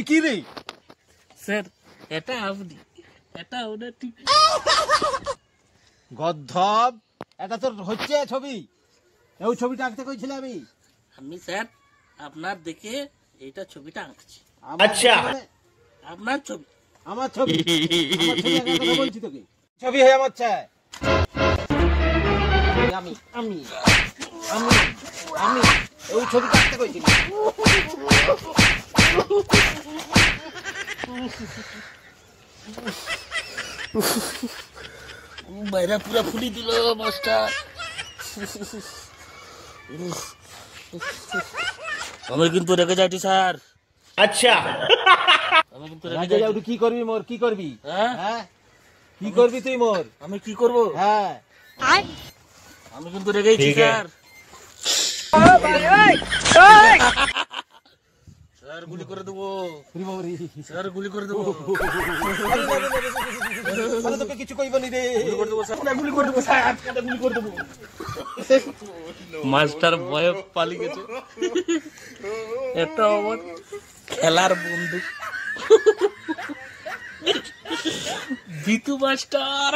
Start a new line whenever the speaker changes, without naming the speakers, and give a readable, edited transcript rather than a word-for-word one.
কি রে
স্যার এটা আপনি এটা ওটা ঠিক
গদ্ধব এটা তোর হচ্ছে ছবি এই ছবিটা আঁকতে কইছিলে
আমি স্যার আপনার দেখে এইটা ছবিটা আঁকছি
আচ্ছা
আপনার ছবি
আমার ছবি আঁকার কথা বলছি তোকে ছবি হয়ে আমার চাই আমি আমি আমি আমি এই ছবিটা আঁকতে কইছিলি
বাইরে পুরো ফুলি দিল মাস্টার আমি কিন্তু রেখে যাচ্ছি স্যার
আচ্ছা
আমি কিন্তু
রেখে যাও কি করবি মোর কি করবি
হ্যাঁ
কি করবি তুই মোর
আমি কি করব
হ্যাঁ
আমি কিন্তু রেখেছি স্যার স্যার গুলি করে দেবো স্যার গুলি করে দেবো
তোকে কিছু কইবনি রে
গুলি করে দেবো স্যার গুলি করে দেবো মাস্টার ভয়ে পালিয়ে গেছে এটা আমার খেলার বন্ধু ভিতু মাস্টার